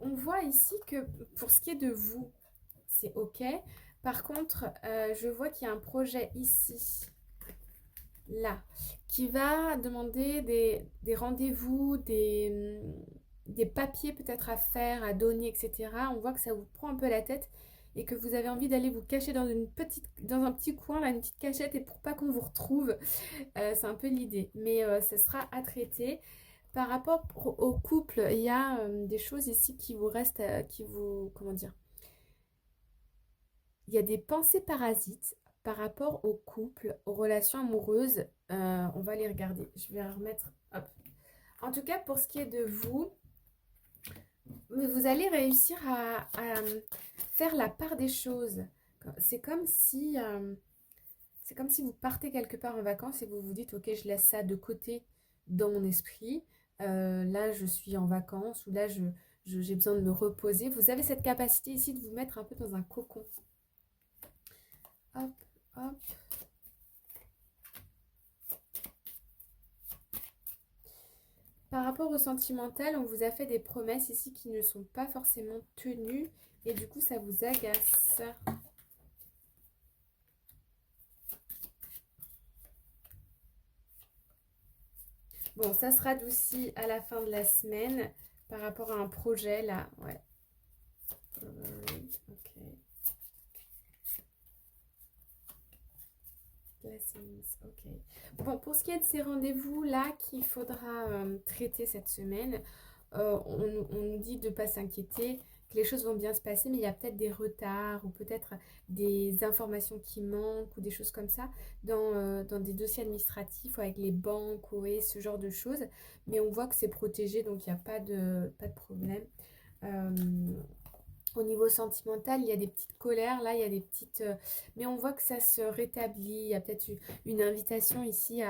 on voit ici que pour ce qui est de vous, c'est OK. Par contre, je vois qu'il y a un projet ici, là, qui va demander des rendez-vous, des papiers peut-être à faire, à donner, etc. On voit que ça vous prend un peu la tête et que vous avez envie d'aller vous cacher dans un petit coin, là, une petite cachette, et pour pas qu'on vous retrouve. C'est un peu l'idée. Mais ce sera à traiter. Par rapport au couple, il y a des choses ici qui vous restent, comment dire, il y a des pensées parasites par rapport au couple, aux relations amoureuses. On va les regarder. Je vais remettre. Hop. En tout cas, pour ce qui est de vous, vous allez réussir à faire la part des choses. C'est comme si, euh, c'est comme si vous partez quelque part en vacances et vous vous dites, ok, je laisse ça de côté dans mon esprit. Là, je suis en vacances ou là, j'ai besoin de me reposer. Vous avez cette capacité ici de vous mettre un peu dans un cocon. Hop, hop. Par rapport au sentimental, on vous a fait des promesses ici qui ne sont pas forcément tenues et du coup, ça vous agace. Bon, ça se radoucit à la fin de la semaine par rapport à un projet là. Ouais. Ok. Blessings, ok. Bon, pour ce qui est de ces rendez-vous là qu'il faudra traiter cette semaine, on nous dit de ne pas s'inquiéter, que les choses vont bien se passer, mais il y a peut-être des retards ou peut-être des informations qui manquent ou des choses comme ça dans des dossiers administratifs ou avec les banques ou et ce genre de choses. Mais on voit que c'est protégé, donc il n'y a pas de problème. Euh, Au niveau sentimental, il y a des petites colères, là, il y a des petites... mais on voit que ça se rétablit. Il y a peut-être une invitation ici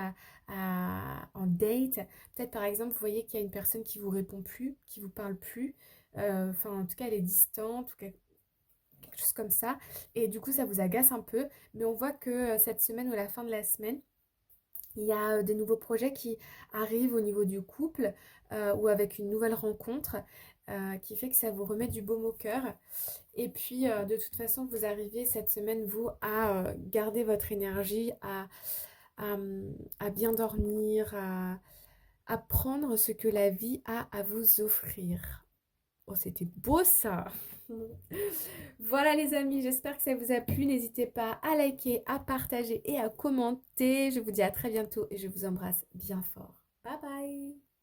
en date. Peut-être, par exemple, vous voyez qu'il y a une personne qui vous répond plus, qui vous parle plus. Enfin, en tout cas, elle est distante ou quelque chose comme ça. Et du coup, ça vous agace un peu. Mais on voit que cette semaine ou à la fin de la semaine, il y a des nouveaux projets qui arrivent au niveau du couple ou avec une nouvelle rencontre qui fait que ça vous remet du baume au cœur. Et puis, de toute façon, vous arrivez cette semaine, vous, à garder votre énergie, à, à bien dormir, à prendre ce que la vie a à vous offrir. Oh, c'était beau ça! Voilà les amis, j'espère que ça vous a plu. N'hésitez pas à liker, à partager et à commenter. Je vous dis à très bientôt et je vous embrasse bien fort. Bye bye!